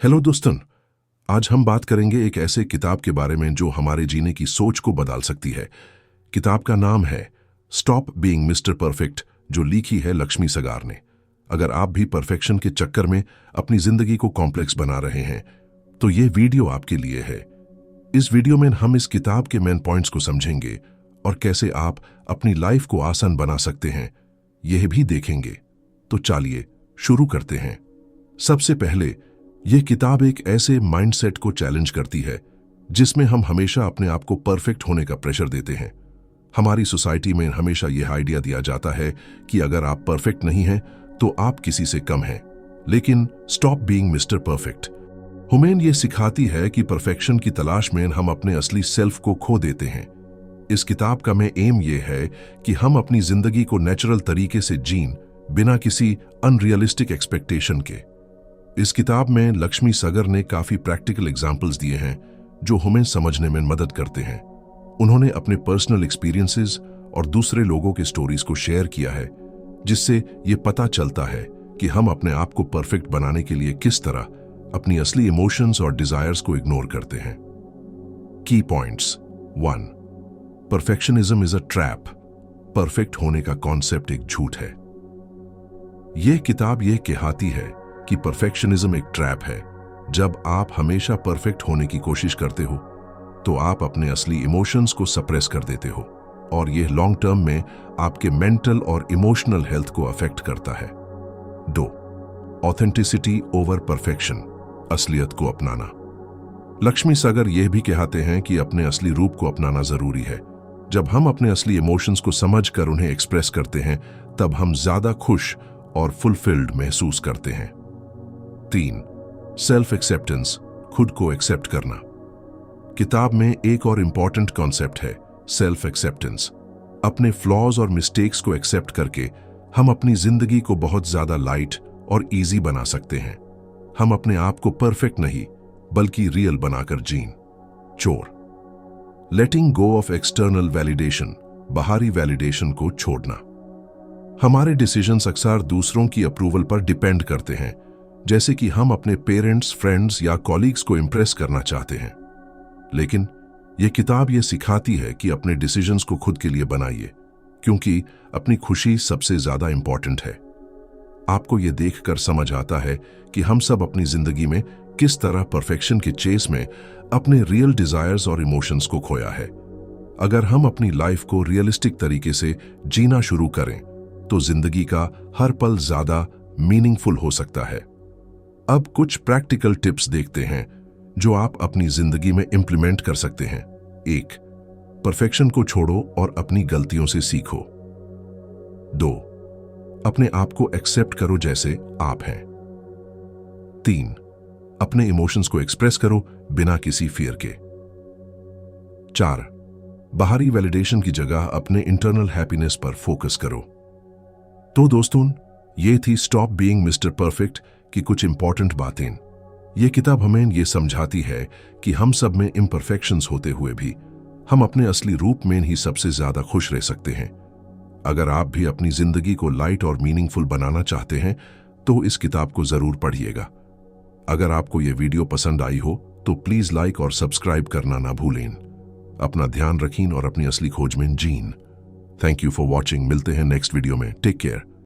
Hello दोस्तों, आज हम बात करेंगे एक ऐसे किताब के बारे में जो हमारे जीने की सोच को बदल सकती है। किताब का नाम है स्टॉप बीइंग मिस्टर परफेक्ट, जो लिखी है लक्ष्मी सगार ने। अगर आप भी परफेक्शन के चक्कर में अपनी जिंदगी को कॉम्प्लेक्स बना रहे हैं तो ये वीडियो आपके लिए है। इस वीडियो में हम इस किताब के मेन पॉइंट्स को समझेंगे और कैसे आप अपनी लाइफ को आसान बना सकते हैं यह भी देखेंगे। तो चलिए शुरू करते हैं। सबसे पहले यह किताब एक ऐसे माइंडसेट को चैलेंज करती है जिसमें हम हमेशा अपने आप को परफेक्ट होने का प्रेशर देते हैं। हमारी सोसाइटी में हमेशा यह आइडिया दिया जाता है कि अगर आप परफेक्ट नहीं हैं तो आप किसी से कम हैं। लेकिन stop being mister perfect human ये सिखाती है कि परफेक्शन की तलाश में हम अपने असली सेल्फ को खो देते हैं। इस किताब का मेन एम ये है कि हम अपनी जिंदगी को नेचुरल तरीके से जीन, बिना किसी अनरियलिस्टिक एक्सपेक्टेशन के। इस किताब में लक्ष्मी सगर ने काफी प्रैक्टिकल एग्जाम्पल्स दिए हैं जो हमें समझने में मदद करते हैं। उन्होंने अपने पर्सनल एक्सपीरियंसेस और दूसरे लोगों के स्टोरीज को शेयर किया है, जिससे ये पता चलता है कि हम अपने आप को परफेक्ट बनाने के लिए किस तरह अपनी असली इमोशंस और डिजायर्स को इग्नोर करते हैं। की points 1. Perfectionism is a trap. Perfect होने का कॉन्सेप्ट एक झूठ है। यह किताब यह कहती है कि परफेक्शनिज्म एक ट्रैप है। जब आप हमेशा परफेक्ट होने की कोशिश करते हो तो आप अपने असली इमोशंस को सप्रेस कर देते हो और यह लॉन्ग टर्म में आपके मेंटल और इमोशनल हेल्थ को अफेक्ट करता है। 2. Authenticity over perfection. असलियत को अपनाना। लक्ष्मी सगर यह भी कहते हैं कि अपने असली रूप को अपनाना जरूरी है। जब हम अपने असली इमोशंस को समझकर उन्हें एक्सप्रेस करते हैं तब हम ज्यादा खुश और फुलफिल्ड महसूस करते हैं। 3. Self acceptance. खुद को एक्सेप्ट करना। किताब में एक और इंपॉर्टेंट कॉन्सेप्ट है सेल्फ एक्सेप्टेंस। अपने फ्लॉज और मिस्टेक्स को एक्सेप्ट करके हम अपनी जिंदगी को बहुत ज्यादा लाइट और इजी बना सकते हैं। हम अपने आप को परफेक्ट नहीं बल्कि रियल बनाकर gene. 4. Letting go of external validation. बाहरी वैलिडेशन को छोड़ना। हमारे डिसीजंस अक्सर दूसरों की अप्रूवल पर डिपेंड करते हैं, जैसे कि हम अपने पेरेंट्स, फ्रेंड्स या कॉलीग्स को इंप्रेस करना चाहते हैं। लेकिन यह किताब यह सिखाती है कि अपने डिसीजंस को खुद के लिए बनाइए, क्योंकि अपनी खुशी सबसे ज्यादा इंपॉर्टेंट है। आपको यह देखकर समझ आता है कि हम सब अपनी जिंदगी में किस तरह परफेक्शन के चेस में अपने रियल डिजायर्स और इमोशंस को खोया है। अगर हम अपनी लाइफ को रियलिस्टिक तरीके से जीना शुरू करें तो जिंदगी का हर पल ज्यादा मीनिंगफुल हो सकता है। अब कुछ प्रैक्टिकल टिप्स देखते हैं जो आप अपनी जिंदगी में इंप्लीमेंट कर सकते हैं। 1. परफेक्शन को छोड़ो और अपनी गलतियों से सीखो। 2. अपने आप को एक्सेप्ट करो जैसे आप हैं। 3. अपने इमोशंस को एक्सप्रेस करो बिना किसी फियर के। 4. बाहरी वैलिडेशन की जगह अपने इंटरनल हैप्पीनेस पर फोकस करो। तो दोस्तों, ये थी स्टॉप बीइंग मिस्टर परफेक्ट की कुछ इंपॉर्टेंट बातें। ये किताब हमें ये समझाती है कि हम सब में इम्परफेक्शंस होते हुए भी हम अपने असली रूप में ही सबसे ज्यादा खुश रह सकते हैं। अगर आप भी अपनी जिंदगी को लाइट और मीनिंगफुल बनाना चाहते हैं तो इस किताब को जरूर पढ़िएगा। अगर आपको ये वीडियो पसंद आई हो तो प्लीज लाइक और सब्सक्राइब करना ना भूलें। अपना ध्यान रखें और अपनी असली खोज में जीन। Thank you for watching. मिलते हैं नेक्स्ट वीडियो में। Take care.